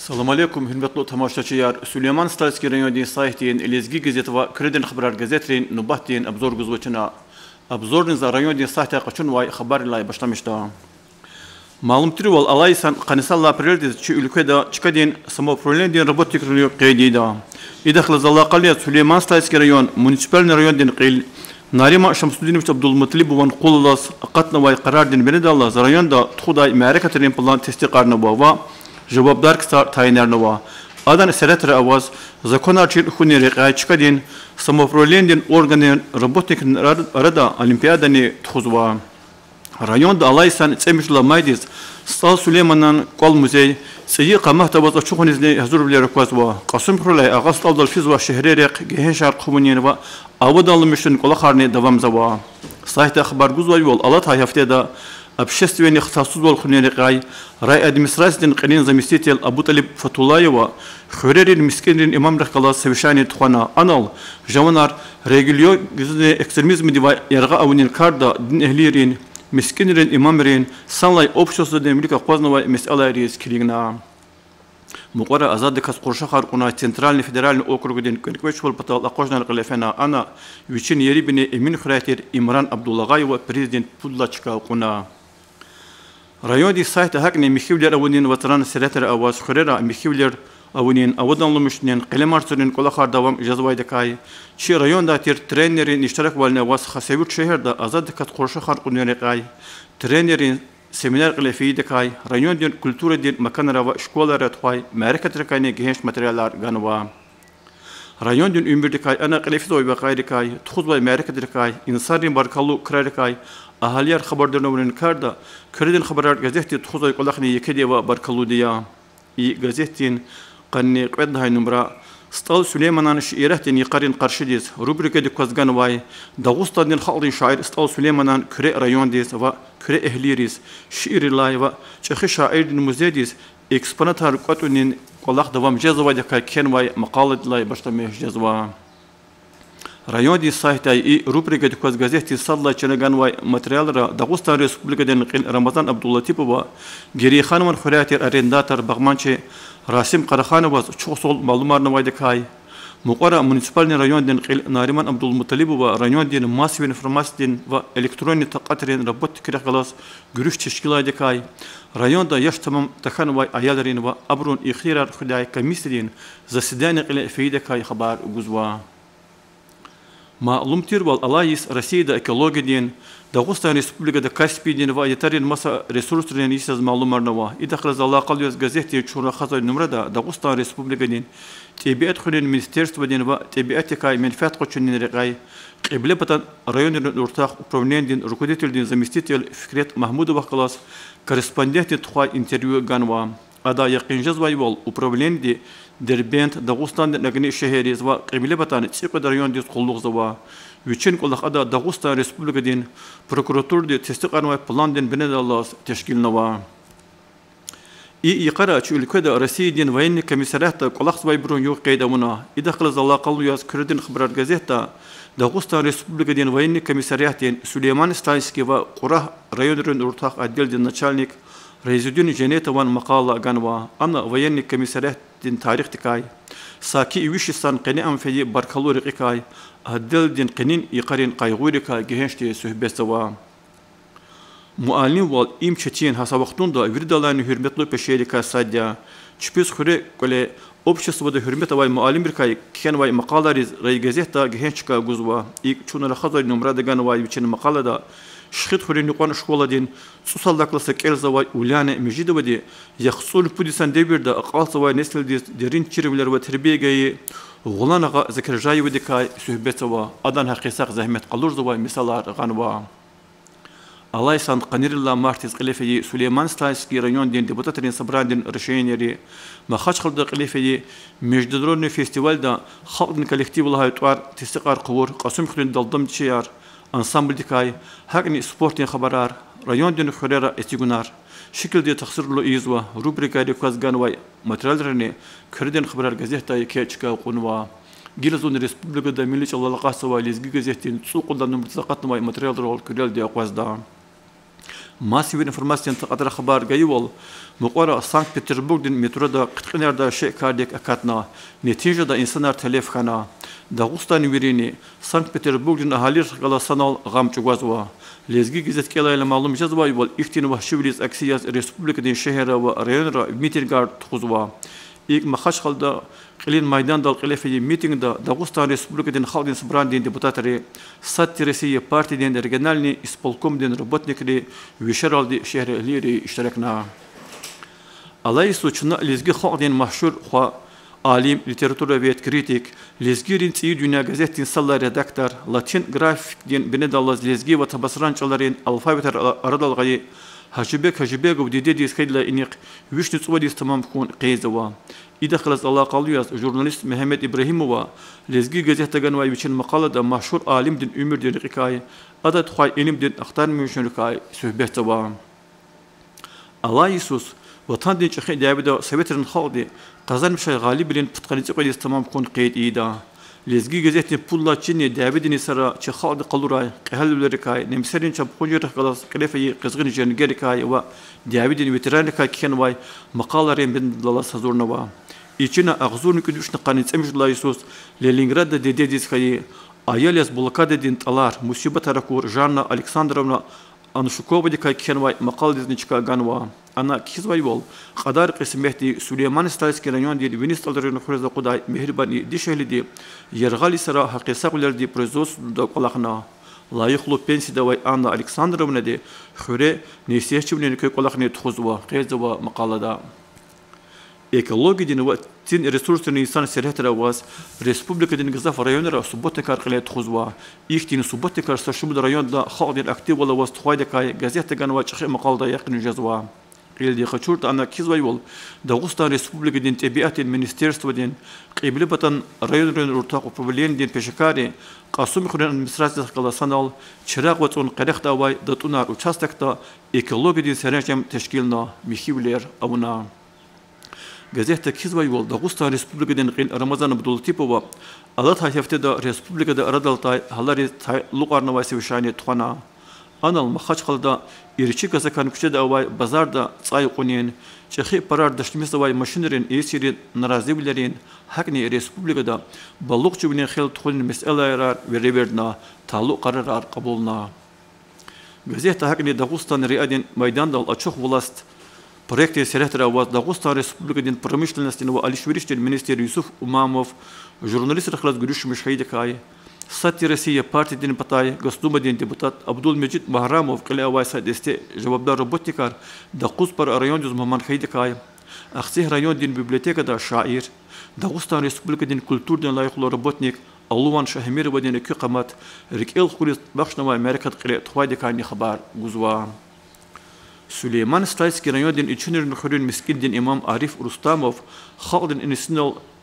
Assalamu alaikum, hürmetli tamaşaçılar. Süleyman Stalski rayonunun saytiyen Elezgi gazeti ve Kredin haber gazetlerin nubahtiyen abzor guzvachına abzorun rayonunun saytiye kaçın ve haberle başlamıştı. Malumtur wal alaysan qanisalla preldiz çi ülkede çıkadın samoprolendiyen robotik rayonu qeydida. İdaxla zalaqaliya Süleyman Stalski rayon municipal rayonun qil Narima Şamsuddinoviç Abdulmutalib van qullas qatna ve qarardın benedallah rayonda tuğday ma'rikatın plan testiqarna bava cevaplar kısa tayinlerine adan seretre avaz zakonarçı hüneri qayçkadin samoprolendiyen organın robotik arada olimpiyadani tuzva rayonda alaysan tsemişla maydiz Stal Süleyman'ın kol müzey seyi qamahta bazı çoğunizli hazır bilir qazva Qasım Xurlay Ağast Aldal Fizva şehirerek Gehenşar Qumunin ve avadalmışın qolaqarni davam zava sayta xabar guzva yol alat haftada общественный ихтисассыз бол хунерикай рай администрациядан qinin заместитель Абуталиб Фатулаева хөрерин мискенин имам рахкала совещание тухана анал жаманар регулио гизне экстремизм дива ярга авнин карда дин эхлирин мискенин имамрин санлай общество демлика қознова месаларис килигна муқара азады кас қоршахар куна центральный федеральный округден көнкөчбол патал акожнар кылефена ана вичин ерибине эмин хратир Имран Абдуллагаева президент пудлачка куна Rayonda sayta hakne mihivler avunun vatan sereter avaz xurera mihivler avunun avadanlımışnen qelemartının qolaqar davam jazvayda kay çi rayonda tir trenerin iştirak valne vas xasevut şehirde azad kat qorşa xarqunene kay trenerin seminer qilefiyde kay rayondan kulturadin makanara va şkolara toy ma'rifat rakayne genç materiallar ganwa rayondan ümbirde kay ana qilefide oy baqayde kay tuxuzbay ma'rifat kay insanın barkalu qirare kay ahaliyar xabardarlarının karda Kredin haber gazeti tuxuzay qolaqni yekedi ve barkaludiya gazetin qanni qedhay numra Stal Süleyman'ın şiirahtin yaqarin qarşıdiz rubrikada qazgan vay Dağıstan'ın xalqin şair Stal Süleyman'ın küre rayondiz ve küre ehliris şiirlay ve çexi şairdin muzediz eksponatar qatunin qolaq davam jazvayda ken vay maqalatlay başlamay jazva Rayonda saytay rubrikada qaz gazeti salla çenegan vay materiallara Dağıstan Respublikadan Ramazan Abdullatipova geri xanımın xuratir arendator Bağmançı Rasim Qarakhanova çox sol malumatlarına vayda kay Muqara municipal rayondan Nariman Abdulmutalibova rayondan masiv informasiyadan ve elektronik taqatrin robot kiraqalas görüş teşkilatı kay rayonda yaş tamam takan vay ayalların ve abrun ikhtirar xuday komissiyadan zasidani qile feyde kay xabar guzwa Malumtur wal alayis Rossiyada ekologiyadan Dağıstan Respublikada Kaspiydan ve yeterin masa resurslarının isaz malumatlarına va idaqraz alaqalı gazete çura xazay numrada Dağıstan Respublikadan Tabiat Xulun Ministerstvodan ve Tabiat kay menfaat qoçunun raqay qibla patan rayonun ortaq upravlendiğin rukodetildiğin zamestитель Fikret Mahmudova qalas korrespondenti tuqay intervyu ganva ada yaqinjaz vay wal upravlendi Derbent Dağıstan'da nagni şehriz ve qibla patan tsiqda rayondiz qulluq zawa Üçün qolaq ada Dağıstan Respublikadan prokuraturda testiqarma plandan benedallas teşkilna va İqara çü ülkede Rossiyadan voyenniy komissariatda qolaq zvay burun yoq qaydamuna idaqlı zalaqalı yaz Kredin xabar gazeta Dağıstan Respublikadan voyenniy komissariatdan Süleyman Stalski ve Qurah rayonunun ortaq отделden начальник Rezidun Jenetovan maqala ganva ana voyenniy komissariatdan tarix tikay Saki İvişistan qeni amfeyi barkalu riqikay Addeldin qinin iqarin qaygurika gençte söhbetsava Muallim wal imçetin hasabaqtunda virdalarını hürmetli peşerika sadya Çüpüz xure kole обществода hürmet avay muallim bir kay ken vay maqalariz ray gazeta gençka guzva ilk çunara xazay numrada gan vay biçin maqalada Şıxit xureni qon şkoladin susaldaqlasa kelzavay ulyane mejidovadi yaxsul pudisan debirda aqalsavay nesildiz derin çirivler ve terbiyegayı Gulanaga Zakirjayev dikay söhbetsava adan haqisaq zahmet qalurzavay misalar ganva Alaysan qanirilla martiz qilefeyi Süleyman Stalski rayondan deputatların sabrandin решениери Maxaçqılda qilefeyi Международный festivalda xalqın kollektivlahay tuar testiqar quvur Qasım Xulun daldamçıyar ansambl dikay haqni sportin xabarar rayondan xurera estigunar şekilde taqsirlu izva rubrikada qazgan vay materiallarını Kredin haber gazetayı keçka qunva Giresun Respublikada Milli Çalalaqası ve Lezgi gazetin su kullanım tsaqatmay materiallar ol kirel diye qazda ماسيف انفورماسيون تقدر خبر جايول مقرا سانت بطرسبورغ دين مترو دا قتقنر دا شيء كارديك اكاتنا نتيجه دا انسانار تلف خنا داغوستان ويريني سانت بطرسبورغ دين اهالي غلا سنال غام چغوازوا لزگی گزت کلا معلوم جزوا يبل افتين وحشوليز اكسياس ريسبوبليك دين شهر و ريون ميتينغار تخزوا إيك مخش خلدا قليل ميدان دال قليل في ميتينغ دا داغوستان ريسبوبليك دين خالدين سبران دين ديبوتاتري سات رئيسية بارتي دين ريجنالني اسبولكوم دين ربطنك دي ويشرال دي شهر ليري اشتركنا الله يسوچنا لزگی خالدين مشهور خوا عالم ليتراتورا ويت كريتيك لزگيرين تي دنيا газетين سلا ريداكتور لاتين جرافيك دين بندالز لزگي وتبصرانچلارين الفابتر اردالغي هجبك وديدي دي سكيدلا انيق ويش نصوديس تمام كون قيزوا يدخلت الله قالياس جورناليست محمد ابراهيمова لزگي газетаган واي بيچن مقاله دا مشهور عالم دين عمر دين رقاي عدد خاي علم دين اختار مشن رقاي صحبتوا الله يسوس وطن دين شخي دابدا سويترن خالدي قزان مشي غالب لين بتقنيت قيديس تمام كون قيد ايدا لزگي газетين بولا چيني دابدين سرا چ خالد قلوراي قهل لركاي نمسرين چ بخونجر خلاص كلفي قزغن جن گركاي و دابدين ويتران كاي كن واي مقالرين بن الله سزورنوا يچنا اغزون كدوش نقانيت امج الله يسوس للينغراد ديديس كاي اياليس بلوكاد دين طلار مصيبه ركور جانا الكسندروفنا أنشكوبة كاي كنواي مقال ديزنيشكا غانوا أنا كيزواي وول قدار قسمتي سليمان ستايس كرانيون دي وينستالدرين خرز قداي مهرباني دي شهل دي يرغالي سرا حقيقة قلر دي برزوس دو قلقنا لا يخلو بنسي دواي أنا ألكسندروفنا دي خوري نيسيهش بنين كي قلقني تخزوا قيزوا مقالة دا إيكولوجي دين وقتين ريسورس الإنسان سرهت رواز ريسبوبليك دين غزاف ريون را سبوت كار قليت خزوا إختين سبوت كار سشمد ريون دا خالد الأكتيف ولا وست خوايد كاي غازيت كان واجخ مقال دا يقن جزوا قيل دي خشورت أنا كيزواي وول داغوستا ريسبوبليك دين تبعات المينستيرستو دين قبل بطن ريون ارتاق وبلين دين بشكاري قاسم خورن administratsiya qalasanal çıraq وتون قرخ دا واي دتونا участокта إيكولوجي دين سرنجم تشكيلنا ميخيولير أونا газета كيزواي وول داغوستا ريسبوبليك دين قيل رمضان بدولتيبوا الله هيفته دا ريسبوبليك دا ردالتاي هلاري لوقارنا واي سوشاني تخنا أنا المخاج خلدا إيرشي كذا كشد أواي بازار دا صاي قنين شخي برار دشتميس أواي ماشينرين إيسيرين نرازي بلرين حقني ريسبوبليك دا بلوق جبنين خيل تخلين مسألة يرار وريبردنا تعلق قرار قبولنا газета حقني داغوستان ريادين ميدان دا الأشوخ ولاست проекте сиректора ВАЗ Дагустан Республика дин промышленности но алишвириште министр Юсуф Умамов журналист рахлас гурюш мишхайдакай сати Россия партия дин патай Госдума дин депутат Абдул Меджид Махрамов قال أوايس دسته جوابدار روبوتيكار دقوس بر ريون جز مهمان خيدكاي أخسيه ريون دين بيبليوتيكا دا شاعر Дагустан Республика дин культур дин لايق روبوتنيك اللوان شهمير ودين كي قامت ركيل خوريس بخشنا أمريكا قلت خوايدكاي خبر جزوا سليمان ستايس كرانيو دين إتشنر نخرين مسكين دين إمام عارف رستاموف خالد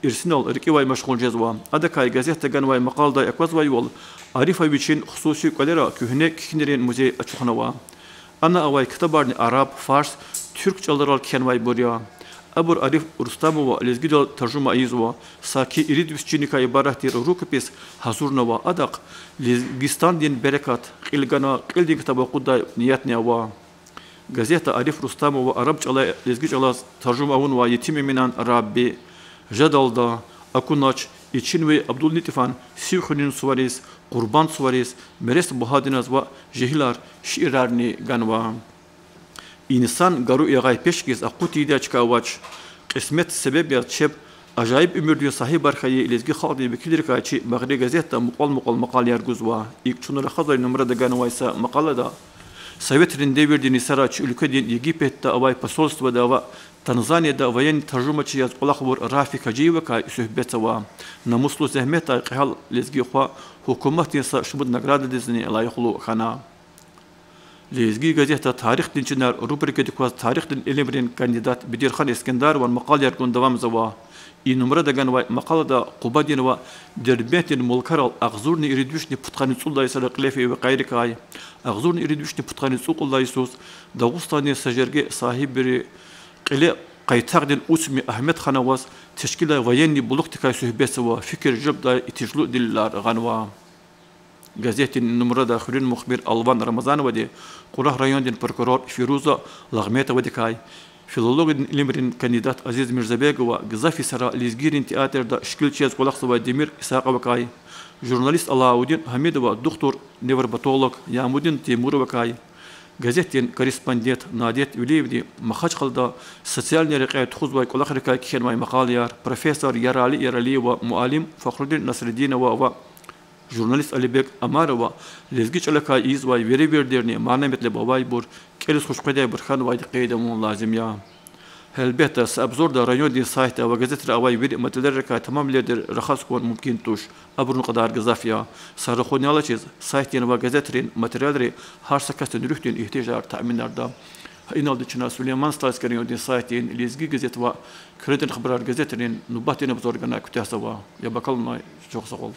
إرسنال ركيواي مشغول جزوا هذا كاي غازيتا غانواي مقال دا أكوازواي وول عارف أي بيشين خصوصي كوليرا كهنة كهنرين موزي أشخنوا أنا أواي كتابارني عرب فارس ترك جالرال كيانواي بوريا أبور عارف رستاموف لزجدال ترجمة أيزوا ساكي إريد بسچينيكا عبارة روكبيس حضورنوا أدق لزجستان دين بركات قيلغانا قيل دين كتابا قدا نياتني أوا газета عارف رستاموف عرب على لزجج على ترجمة أون ويتم منان رابي جدالدا أكوناش إتشينوي عبد النتفان سيخونين سواريس قربان سواريس مرس بهاديناز و جهيلار شيرارني غانوا إنسان غارو يغاي بيشكيز أقوتي داچكا واچ قسمت سبب يرتشب أجايب أمور صاحب برخي لزجي خاطي بكلير كاچي مغري газета مقال يرغزوا إكچونر خزر نمرة غانوا يسا مقالة دا Советрин Дэвидин Сарач Улькадин Египетта авай посольство дава Танзания да военный таржумачи яз Аллахбур Рафика Дживака сухбетова на муслу захмета қихал лезги хуа хукуматин са шубуд награда дизни лайхлу хана лезги газета тарих динчинар рубрика дикваз тарих дин илимрин кандидат Бидирхан Искендар ван мақал яргун давам зава и номера даган вай мақалада Қубадин ва дербетин мулкарал ағзурни иридвишни путқани цуллай садақ лефи ва қайрикай ағзурни иридвишни путқани цуллай Исус Дагустани сажерге сахибири قلة قيتاقدين أسمي أحمد خنواس تشكيلة ويني بلوكتكا سهبسوا فكر جبدا يتجلو دلار غنوا газетин нумрада хурин мухбир Алван Рамазановади, Курах райондин прокурор Фируза Лагметовадикай, филолог Лимрин кандидат Азиз Мирзабегова, Гзафи Сара Лизгирин театрда Шкильчез Кулахсова Демир Исаковакай, журналист Алаудин Хамидова, доктор невропатолог Ямудин Тимуровакай, газетин корреспондент Надет Юлиевни Махачкалда социальный рекайт Хузбай Кулахрикай Кихенмай Макалияр, профессор Ярали Яралиева, Муалим Фахрудин Насреддинова, журналист Алибек Амарова, лезгич алака извай верибердерни манаметле бавай бур, келес хушкадай бурхан вайди қейдамун лазим я. Elbette absurda rayoni sayta ve gazeteler avay bir materyallerka tamamlardır rahat kon mümkün tuş. Abrun kadar gazafya. Sarıkhoni alaçız saytın ve gazetelerin materyalleri her sakatın rühtün ihtiyaçlar tahminlerde. İnaldı Çına Süleyman Stalski rayoni saytın Lezgi gazete ve Kredin Xabar gazetelerin nubatını abzorgana kütahsa va. Ya bakalım çok sağ ol.